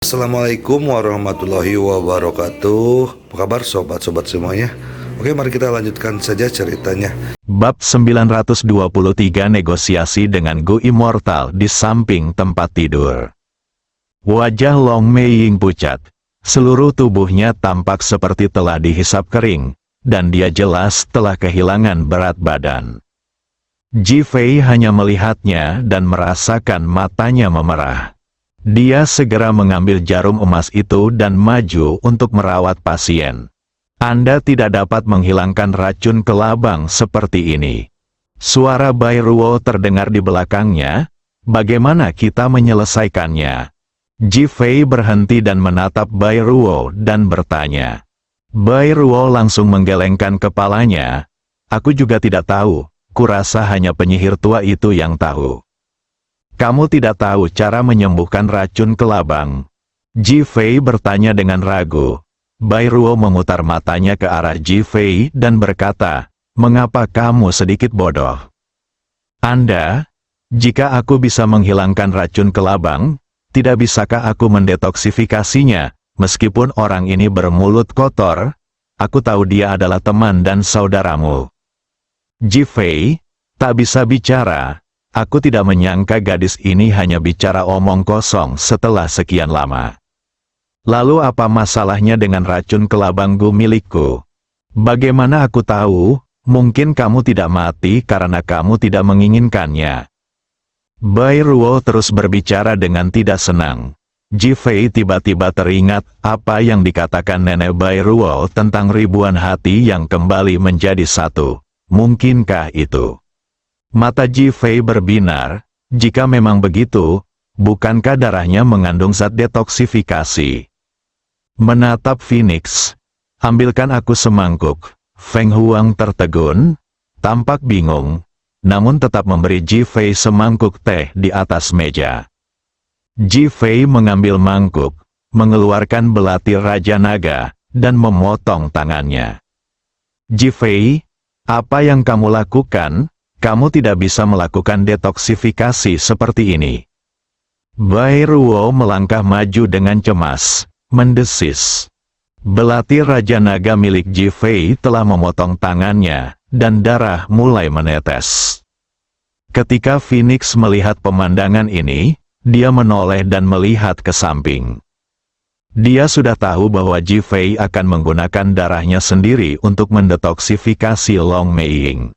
Assalamualaikum warahmatullahi wabarakatuh. Apa kabar sobat-sobat semuanya? Oke, mari kita lanjutkan saja ceritanya. Bab 923 Negosiasi dengan Gu Immortal di samping tempat tidur. Wajah Long Meiying pucat. Seluruh tubuhnya tampak seperti telah dihisap kering, dan dia jelas telah kehilangan berat badan. Ji Fei hanya melihatnya dan merasakan matanya memerah. Dia segera mengambil jarum emas itu dan maju untuk merawat pasien. Anda tidak dapat menghilangkan racun kelabang seperti ini. Suara Bai Ruo terdengar di belakangnya. Bagaimana kita menyelesaikannya? Ji Fei berhenti dan menatap Bai Ruo dan bertanya. Bai Ruo langsung menggelengkan kepalanya. Aku juga tidak tahu. Kurasa hanya penyihir tua itu yang tahu. Kamu tidak tahu cara menyembuhkan racun kelabang? Ji Fei bertanya dengan ragu. Bai Ruo memutar matanya ke arah Ji Fei dan berkata, mengapa kamu sedikit bodoh? Anda? Jika aku bisa menghilangkan racun kelabang, tidak bisakah aku mendetoksifikasinya? Meskipun orang ini bermulut kotor, aku tahu dia adalah teman dan saudaramu. Ji Fei, tak bisa bicara. Aku tidak menyangka gadis ini hanya bicara omong kosong setelah sekian lama. Lalu apa masalahnya dengan racun kelabang Gu milikku? Bagaimana aku tahu? Mungkin kamu tidak mati karena kamu tidak menginginkannya. Bai Ruo terus berbicara dengan tidak senang. Ji Fei tiba-tiba teringat apa yang dikatakan nenek Bai Ruo tentang ribuan hati yang kembali menjadi satu. Mungkinkah itu? Mata Ji Fei berbinar. Jika memang begitu, bukankah darahnya mengandung zat detoksifikasi? Menatap Phoenix. Ambilkan aku semangkuk. Feng Huang tertegun, tampak bingung, namun tetap memberi Ji Fei semangkuk teh di atas meja. Ji Fei mengambil mangkuk, mengeluarkan belati Raja Naga, dan memotong tangannya. Ji Fei, apa yang kamu lakukan? Kamu tidak bisa melakukan detoksifikasi seperti ini. Bai Ruo melangkah maju dengan cemas, mendesis. Belati Raja Naga milik Ji Fei telah memotong tangannya, dan darah mulai menetes. Ketika Phoenix melihat pemandangan ini, dia menoleh dan melihat ke samping. Dia sudah tahu bahwa Ji Fei akan menggunakan darahnya sendiri untuk mendetoksifikasi Long Meiying.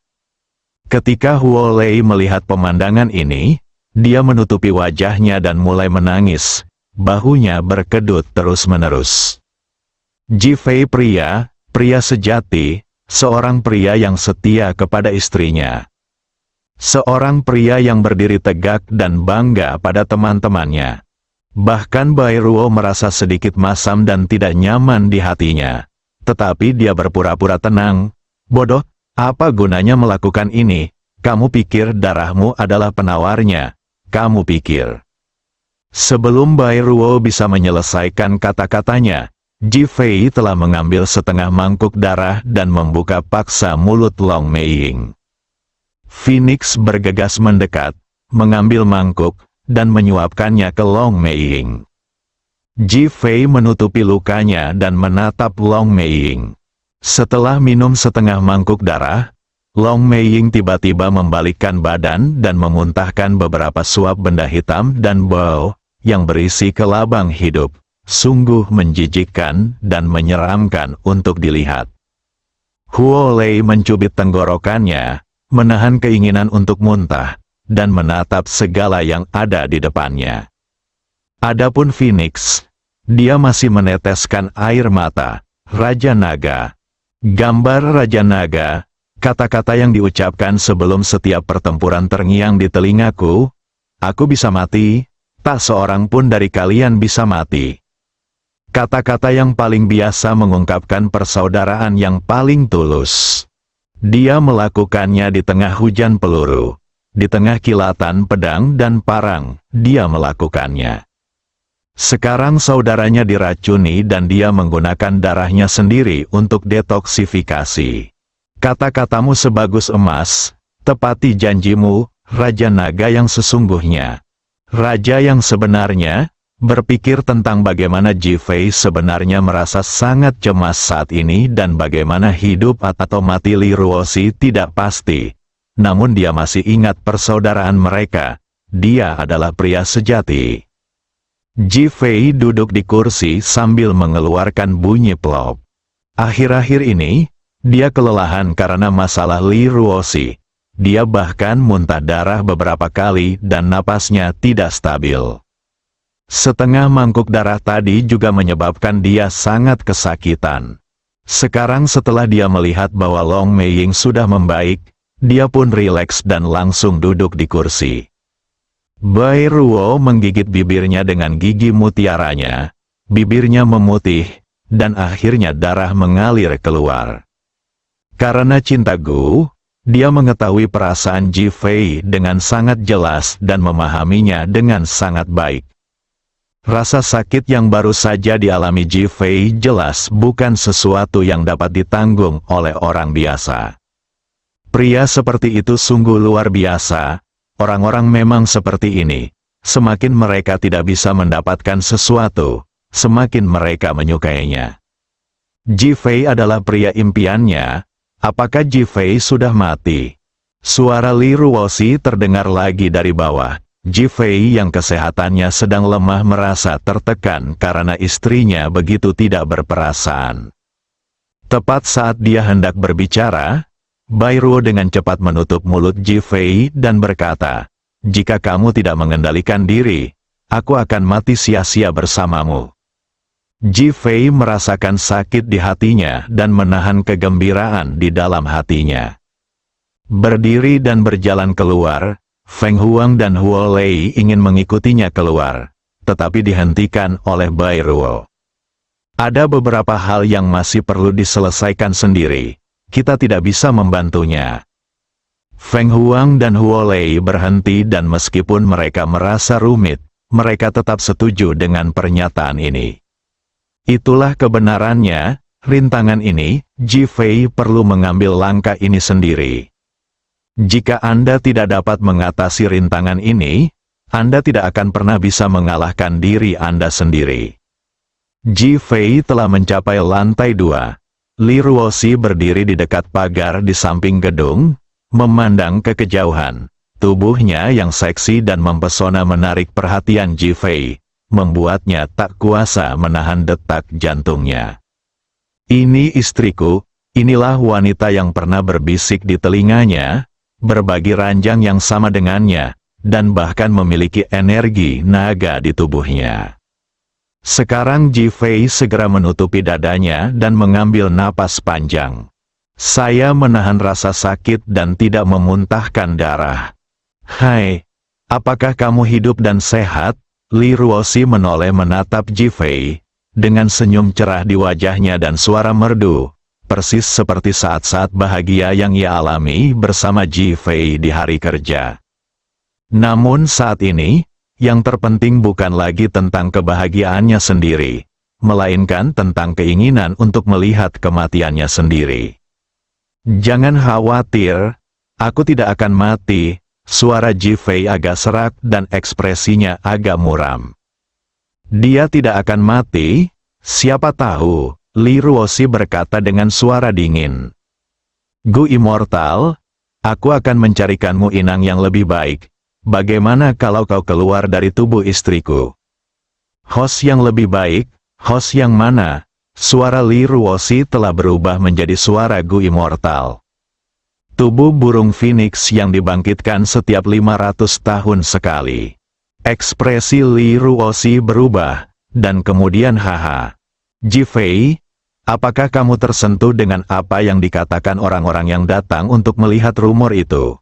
Ketika Huo Lei melihat pemandangan ini, dia menutupi wajahnya dan mulai menangis. Bahunya berkedut terus-menerus. Ji Fei pria sejati, seorang pria yang setia kepada istrinya. Seorang pria yang berdiri tegak dan bangga pada teman-temannya. Bahkan Bai Ruo merasa sedikit masam dan tidak nyaman di hatinya. Tetapi dia berpura-pura tenang. Bodoh, apa gunanya melakukan ini? Kamu pikir darahmu adalah penawarnya? Kamu pikir. Sebelum Bai Ruo bisa menyelesaikan kata-katanya, Ji Fei telah mengambil setengah mangkuk darah dan membuka paksa mulut Long Meiying. Phoenix bergegas mendekat, mengambil mangkuk, dan menyuapkannya ke Long Meiying. Ji Fei menutupi lukanya dan menatap Long Meiying. Setelah minum setengah mangkuk darah, Long Meiying tiba-tiba membalikkan badan dan memuntahkan beberapa suap benda hitam dan bau yang berisi kelabang hidup. Sungguh menjijikkan dan menyeramkan untuk dilihat. Huo Lei mencubit tenggorokannya, menahan keinginan untuk muntah, dan menatap segala yang ada di depannya. Adapun Phoenix, dia masih meneteskan air mata. Raja Naga. Gambar Raja Naga, kata-kata yang diucapkan sebelum setiap pertempuran terngiang di telingaku. Aku bisa mati, tak seorang pun dari kalian bisa mati. Kata-kata yang paling biasa mengungkapkan persaudaraan yang paling tulus. Dia melakukannya di tengah hujan peluru. Di tengah kilatan pedang dan parang, dia melakukannya. Sekarang saudaranya diracuni dan dia menggunakan darahnya sendiri untuk detoksifikasi. Kata-katamu sebagus emas, tepati janjimu, Raja Naga yang sesungguhnya. Raja yang sebenarnya, Berpikir tentang bagaimana Ji Fei sebenarnya merasa sangat cemas saat ini dan bagaimana hidup atau mati Li Ruoxi tidak pasti. Namun dia masih ingat persaudaraan mereka. Dia adalah pria sejati. Ji Fei duduk di kursi sambil mengeluarkan bunyi plop. Akhir-akhir ini, dia kelelahan karena masalah Li Ruoxi. Dia bahkan muntah darah beberapa kali dan napasnya tidak stabil. Setengah mangkuk darah tadi juga menyebabkan dia sangat kesakitan. Sekarang setelah dia melihat bahwa Long Meiying sudah membaik, dia pun rileks dan langsung duduk di kursi. Bai Ruo menggigit bibirnya dengan gigi mutiaranya. Bibirnya memutih, dan akhirnya darah mengalir keluar. Karena cinta Gu, dia mengetahui perasaan Ji Fei dengan sangat jelas dan memahaminya dengan sangat baik. Rasa sakit yang baru saja dialami Ji Fei jelas bukan sesuatu yang dapat ditanggung oleh orang biasa. Pria seperti itu sungguh luar biasa. Orang-orang memang seperti ini. Semakin mereka tidak bisa mendapatkan sesuatu, semakin mereka menyukainya. Ji Fei adalah pria impiannya. Apakah Ji Fei sudah mati? Suara Li Ruoxi terdengar lagi dari bawah. Ji Fei yang kesehatannya sedang lemah merasa tertekan karena istrinya begitu tidak berperasaan. Tepat saat dia hendak berbicara, Bai Ruo dengan cepat menutup mulut Ji Fei dan berkata, "Jika kamu tidak mengendalikan diri, aku akan mati sia-sia bersamamu." Ji Fei merasakan sakit di hatinya dan menahan kegembiraan di dalam hatinya. Berdiri dan berjalan keluar, Feng Huang dan Huo Lei ingin mengikutinya keluar, tetapi dihentikan oleh Bai Ruo. Ada beberapa hal yang masih perlu diselesaikan sendiri. Kita tidak bisa membantunya. Feng Huang dan Huo Lei berhenti dan meskipun mereka merasa rumit, mereka tetap setuju dengan pernyataan ini. Itulah kebenarannya, rintangan ini, Ji Fei perlu mengambil langkah ini sendiri. Jika Anda tidak dapat mengatasi rintangan ini, Anda tidak akan pernah bisa mengalahkan diri Anda sendiri. Ji Fei telah mencapai lantai 2. Li Ruoxi berdiri di dekat pagar di samping gedung, memandang ke kejauhan. Tubuhnya yang seksi dan mempesona menarik perhatian Ji Fei, membuatnya tak kuasa menahan detak jantungnya. "Ini istriku," inilah wanita yang pernah berbisik di telinganya, berbagi ranjang yang sama dengannya, dan bahkan memiliki energi naga di tubuhnya. Sekarang Ji Fei segera menutupi dadanya dan mengambil napas panjang. "Saya menahan rasa sakit dan tidak memuntahkan darah." "Hai, apakah kamu hidup dan sehat?" Li Ruoxi menoleh menatap Ji Fei, dengan senyum cerah di wajahnya dan suara merdu. Persis seperti saat-saat bahagia yang ia alami bersama Ji Fei di hari kerja. Namun saat ini, yang terpenting bukan lagi tentang kebahagiaannya sendiri, melainkan tentang keinginan untuk melihat kematiannya sendiri. "Jangan khawatir, aku tidak akan mati." Suara Ji Fei agak serak dan ekspresinya agak muram. "Dia tidak akan mati? Siapa tahu?" Li Ruoxi berkata dengan suara dingin. "Gu Immortal, aku akan mencarikanmu inang yang lebih baik. Bagaimana kalau kau keluar dari tubuh istriku?" "Host yang lebih baik? Host yang mana?" Suara Li Ruoxi telah berubah menjadi suara Gu Immortal. Tubuh burung phoenix yang dibangkitkan setiap 500 tahun sekali. Ekspresi Li Ruoxi berubah, dan kemudian haha. "Ji Fei, apakah kamu tersentuh dengan apa yang dikatakan orang-orang yang datang untuk melihat rumor itu?"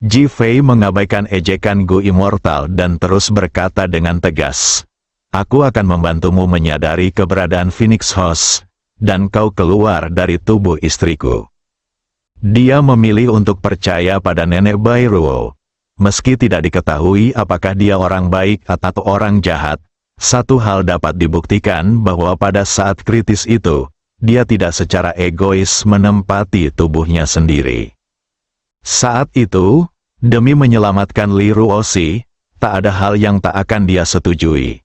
Ji Fei mengabaikan ejekan Gu Immortal dan terus berkata dengan tegas, "Aku akan membantumu menyadari keberadaan Phoenix Host, dan kau keluar dari tubuh istriku." Dia memilih untuk percaya pada nenek Bai Ruo. Meski tidak diketahui apakah dia orang baik atau orang jahat, satu hal dapat dibuktikan bahwa pada saat kritis itu, dia tidak secara egois menempati tubuhnya sendiri. Saat itu, demi menyelamatkan Li Ruoxi, tak ada hal yang tak akan dia setujui.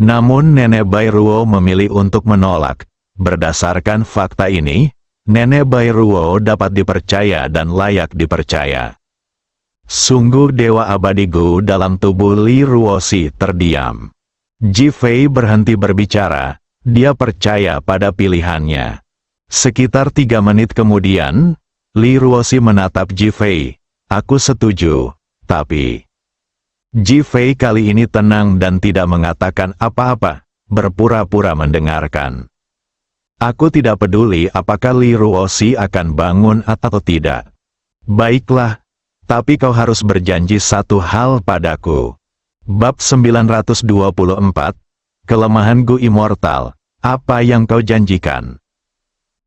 Namun Nenek Bairuo memilih untuk menolak. Berdasarkan fakta ini, Nenek Bairuo dapat dipercaya dan layak dipercaya. Sungguh dewa abadi Gu dalam tubuh Li Ruoxi terdiam. Ji Fei berhenti berbicara, dia percaya pada pilihannya. Sekitar 3 menit kemudian, Li Ruoxi menatap Ji Fei. Aku setuju, tapi... Ji Fei kali ini tenang dan tidak mengatakan apa-apa, berpura-pura mendengarkan. Aku tidak peduli apakah Li Ruoxi akan bangun atau tidak. Baiklah, tapi kau harus berjanji satu hal padaku. Bab 924, Kelemahan Gu Immortal, apa yang kau janjikan?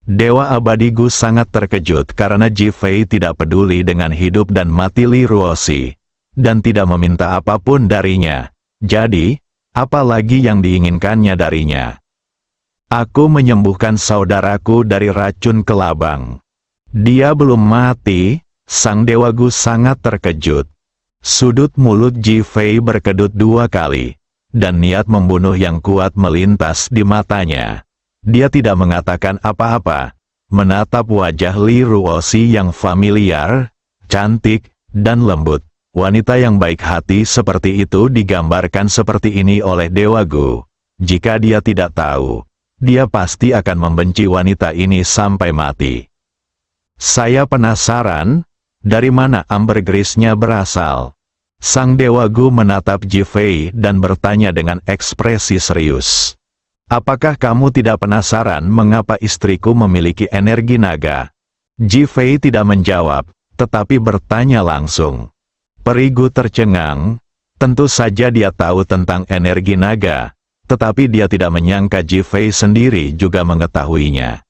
Dewa abadi Gu sangat terkejut karena Ji Fei tidak peduli dengan hidup dan mati Li Ruoxi, dan tidak meminta apapun darinya. Jadi, apa lagi yang diinginkannya darinya? Aku menyembuhkan saudaraku dari racun kelabang. Dia belum mati. Sang Dewa Gu sangat terkejut. Sudut mulut Ji Fei berkedut 2 kali, dan niat membunuh yang kuat melintas di matanya. Dia tidak mengatakan apa-apa, menatap wajah Li Ruoxi yang familiar, cantik, dan lembut. Wanita yang baik hati seperti itu digambarkan seperti ini oleh Dewa Gu. Jika dia tidak tahu, dia pasti akan membenci wanita ini sampai mati. Saya penasaran, dari mana ambergrisnya berasal? Sang Dewa Gu menatap Ji Fei dan bertanya dengan ekspresi serius. Apakah kamu tidak penasaran mengapa istriku memiliki energi naga? Ji Fei tidak menjawab, tetapi bertanya langsung. Peri Gu tercengang, tentu saja dia tahu tentang energi naga, tetapi dia tidak menyangka Ji Fei sendiri juga mengetahuinya.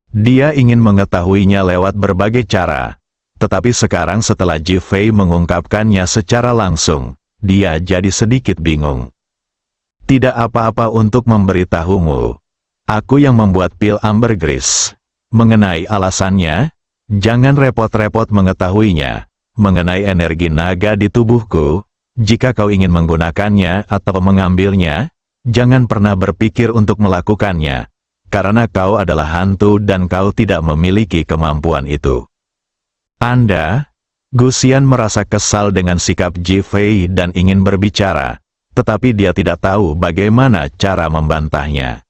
Dia ingin mengetahuinya lewat berbagai cara. Tetapi sekarang setelah Ji Fei mengungkapkannya secara langsung, dia jadi sedikit bingung. Tidak apa-apa untuk memberitahumu. Aku yang membuat pil ambergris. Mengenai alasannya, jangan repot-repot mengetahuinya. Mengenai energi naga di tubuhku, jika kau ingin menggunakannya atau mengambilnya, jangan pernah berpikir untuk melakukannya. Karena kau adalah hantu dan kau tidak memiliki kemampuan itu. Anda, Gu Xian merasa kesal dengan sikap Ji Fei dan ingin berbicara, tetapi dia tidak tahu bagaimana cara membantahnya.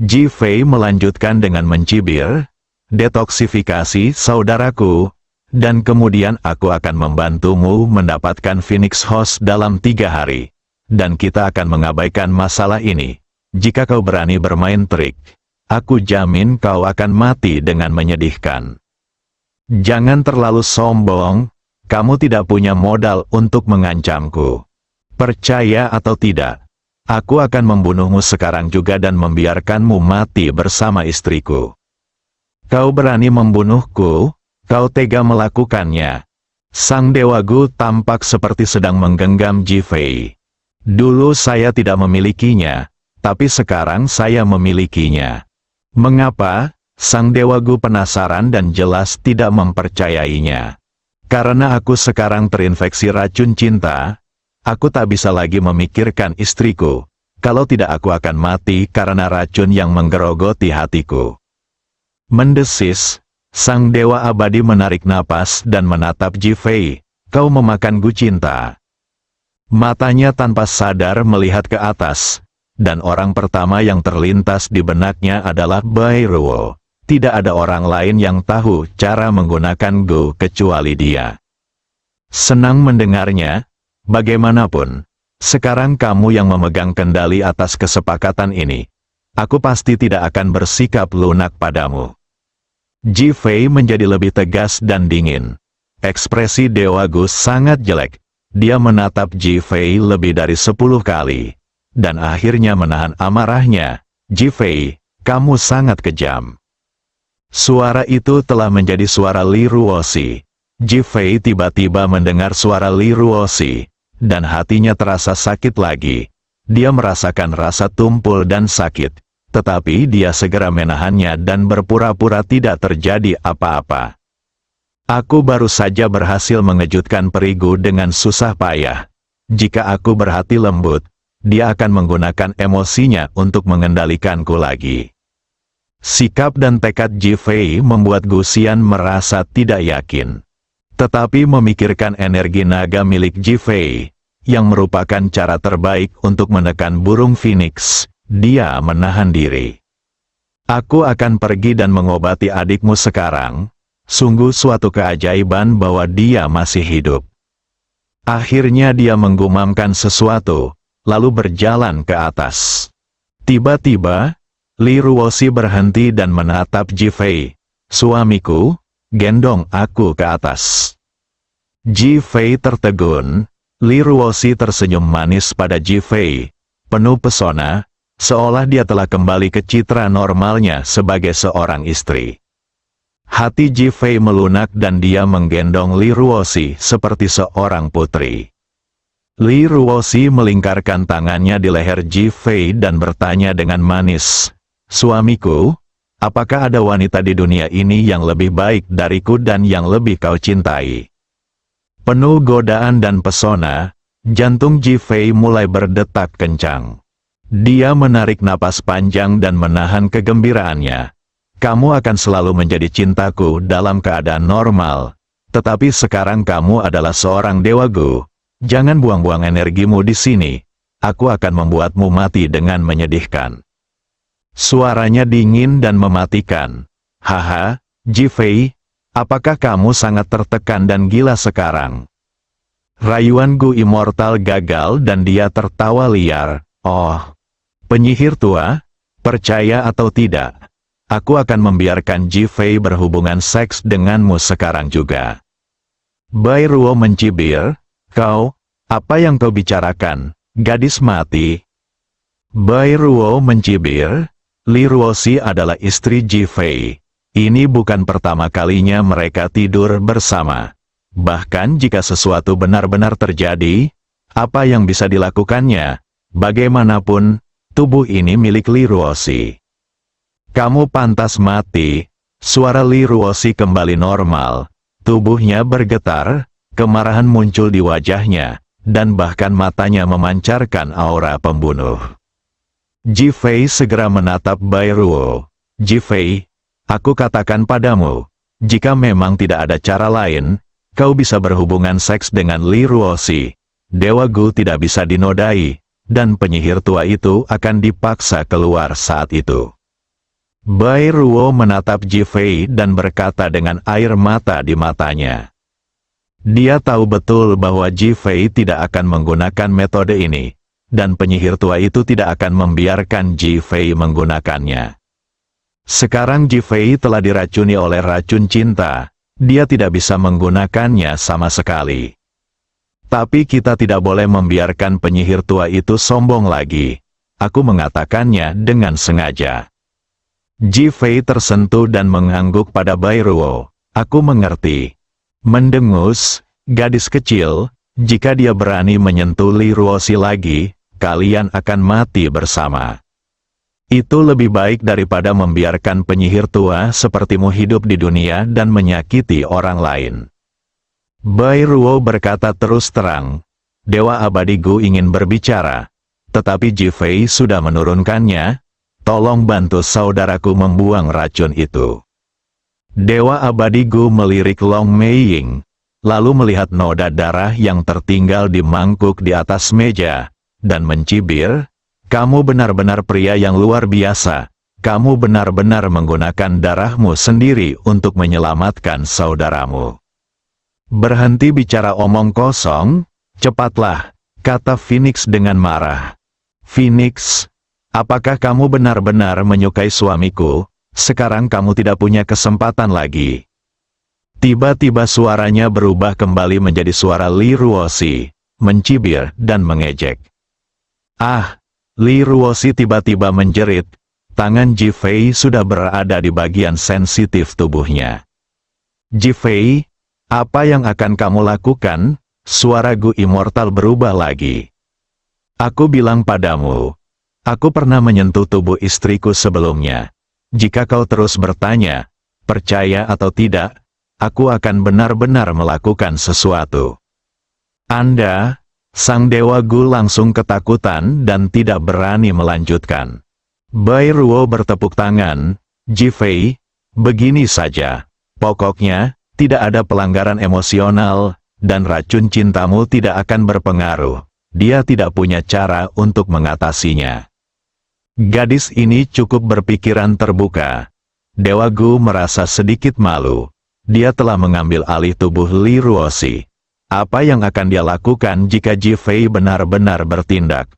Ji Fei melanjutkan dengan mencibir, detoksifikasi saudaraku, dan kemudian aku akan membantumu mendapatkan Phoenix Host dalam 3 hari. Dan kita akan mengabaikan masalah ini. Jika kau berani bermain trik, aku jamin kau akan mati dengan menyedihkan. Jangan terlalu sombong, kamu tidak punya modal untuk mengancamku. Percaya atau tidak, aku akan membunuhmu sekarang juga dan membiarkanmu mati bersama istriku. Kau berani membunuhku, kau tega melakukannya. Sang Dewa Gu tampak seperti sedang menggenggam Ji Fei. Dulu saya tidak memilikinya, tapi sekarang saya memilikinya. Mengapa? Sang Dewa Gu penasaran dan jelas tidak mempercayainya. Karena aku sekarang terinfeksi racun cinta, aku tak bisa lagi memikirkan istriku. Kalau tidak aku akan mati karena racun yang menggerogoti hatiku. Mendesis, Sang Dewa Abadi menarik napas dan menatap Ji Fei. Kau memakan Gu cinta. Matanya tanpa sadar melihat ke atas, dan orang pertama yang terlintas di benaknya adalah Bairuo. Tidak ada orang lain yang tahu cara menggunakan Gu kecuali dia. Senang mendengarnya, bagaimanapun, sekarang kamu yang memegang kendali atas kesepakatan ini. Aku pasti tidak akan bersikap lunak padamu. Ji Fei menjadi lebih tegas dan dingin. Ekspresi Dewa Gu sangat jelek. Dia menatap Ji Fei lebih dari 10 kali. Dan akhirnya menahan amarahnya. Ji Fei, kamu sangat kejam. Suara itu telah menjadi suara Li Ruoxi. Ji Fei tiba-tiba mendengar suara Li Ruoxi, dan hatinya terasa sakit lagi. Dia merasakan rasa tumpul dan sakit, tetapi dia segera menahannya dan berpura-pura tidak terjadi apa-apa. Aku baru saja berhasil mengejutkan Peri Gu dengan susah payah. Jika aku berhati lembut, dia akan menggunakan emosinya untuk mengendalikanku lagi. Sikap dan tekad Ji Fei membuat Gu Xian merasa tidak yakin. Tetapi memikirkan energi naga milik Ji Fei, yang merupakan cara terbaik untuk menekan burung Phoenix, dia menahan diri. Aku akan pergi dan mengobati adikmu sekarang. Sungguh suatu keajaiban bahwa dia masih hidup. Akhirnya dia menggumamkan sesuatu, lalu berjalan ke atas. Tiba-tiba, Li Ruoxi berhenti dan menatap Ji Fei. Suamiku, gendong aku ke atas. Ji Fei tertegun. Li Ruoxi tersenyum manis pada Ji Fei, penuh pesona, seolah dia telah kembali ke citra normalnya sebagai seorang istri. Hati Ji Fei melunak dan dia menggendong Li Ruoxi seperti seorang putri. Li Ruoxi melingkarkan tangannya di leher Ji Fei dan bertanya dengan manis, "Suamiku, apakah ada wanita di dunia ini yang lebih baik dariku dan yang lebih kau cintai?" Penuh godaan dan pesona, jantung Ji Fei mulai berdetak kencang. Dia menarik napas panjang dan menahan kegembiraannya. Kamu akan selalu menjadi cintaku dalam keadaan normal, tetapi sekarang kamu adalah seorang dewa Gu. Jangan buang-buang energimu di sini. Aku akan membuatmu mati dengan menyedihkan. Suaranya dingin dan mematikan. Haha, Ji Fei, apakah kamu sangat tertekan dan gila sekarang? Rayuan Gu Immortal gagal dan dia tertawa liar. Oh, penyihir tua, percaya atau tidak, aku akan membiarkan Ji Fei berhubungan seks denganmu sekarang juga. Bai Ruo mencibir, "Kau, apa yang kau bicarakan, gadis mati?" Bai Ruo mencibir, Li Ruoxi adalah istri Ji Fei. Ini bukan pertama kalinya mereka tidur bersama. Bahkan jika sesuatu benar-benar terjadi, apa yang bisa dilakukannya? Bagaimanapun, tubuh ini milik Li Ruoxi. Kamu pantas mati. Suara Li Ruoxi kembali normal. Tubuhnya bergetar, kemarahan muncul di wajahnya, dan bahkan matanya memancarkan aura pembunuh. Ji Fei segera menatap Bai Ruo. "Ji Fei, aku katakan padamu, jika memang tidak ada cara lain, kau bisa berhubungan seks dengan Li Ruoxi. Dewa Gu tidak bisa dinodai, dan penyihir tua itu akan dipaksa keluar saat itu." Bai Ruo menatap Ji Fei dan berkata dengan air mata di matanya. Dia tahu betul bahwa Ji Fei tidak akan menggunakan metode ini, dan penyihir tua itu tidak akan membiarkan Ji Fei menggunakannya. Sekarang Ji Fei telah diracuni oleh racun cinta, dia tidak bisa menggunakannya sama sekali. Tapi kita tidak boleh membiarkan penyihir tua itu sombong lagi. Aku mengatakannya dengan sengaja. Ji Fei tersentuh dan mengangguk pada Bai Ruo. Aku mengerti. Mendengus, gadis kecil, jika dia berani menyentuh Li Ruoxi lagi, kalian akan mati bersama. Itu lebih baik daripada membiarkan penyihir tua sepertimu hidup di dunia dan menyakiti orang lain. Bai Ruo berkata terus terang. Dewa Abadi Gu ingin berbicara, tetapi Ji Fei sudah menurunkannya. Tolong bantu saudaraku membuang racun itu. Dewa Abadi Gu melirik Long Meiying, lalu melihat noda darah yang tertinggal di mangkuk di atas meja, dan mencibir, "Kamu benar-benar pria yang luar biasa. Kamu benar-benar menggunakan darahmu sendiri untuk menyelamatkan saudaramu." "Berhenti bicara omong kosong, cepatlah," kata Phoenix dengan marah. "Phoenix, apakah kamu benar-benar menyukai suamiku? Sekarang kamu tidak punya kesempatan lagi." Tiba-tiba suaranya berubah kembali menjadi suara Li Ruoxi, mencibir dan mengejek. "Ah!" Li Ruoxi tiba-tiba menjerit. Tangan Ji Fei sudah berada di bagian sensitif tubuhnya. "Ji Fei, apa yang akan kamu lakukan?" Suara Gu Immortal berubah lagi. "Aku bilang padamu, aku pernah menyentuh tubuh istriku sebelumnya. Jika kau terus bertanya, percaya atau tidak, aku akan benar-benar melakukan sesuatu." "Anda, Sang Dewa Gu langsung ketakutan dan tidak berani melanjutkan. Bai Ruo bertepuk tangan, Ji Fei, begini saja. Pokoknya, tidak ada pelanggaran emosional, dan racun cintamu tidak akan berpengaruh. Dia tidak punya cara untuk mengatasinya. Gadis ini cukup berpikiran terbuka. Dewa Gu merasa sedikit malu. Dia telah mengambil alih tubuh Li Ruoxi. Apa yang akan dia lakukan jika Ji Fei benar-benar bertindak?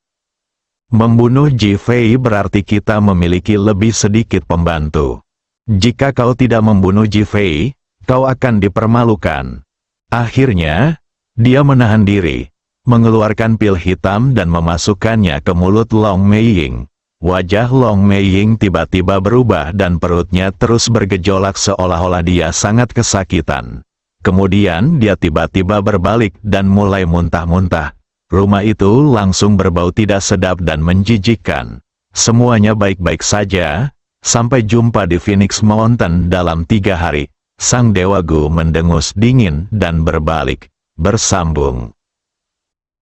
Membunuh Ji Fei berarti kita memiliki lebih sedikit pembantu. Jika kau tidak membunuh Ji Fei, kau akan dipermalukan. Akhirnya, dia menahan diri, mengeluarkan pil hitam dan memasukkannya ke mulut Long Meiying. Wajah Long Meiying tiba-tiba berubah dan perutnya terus bergejolak seolah-olah dia sangat kesakitan. Kemudian dia tiba-tiba berbalik dan mulai muntah-muntah. Rumah itu langsung berbau tidak sedap dan menjijikkan. Semuanya baik-baik saja. Sampai jumpa di Phoenix Mountain dalam 3 hari. Sang Dewa Gu mendengus dingin dan berbalik. Bersambung.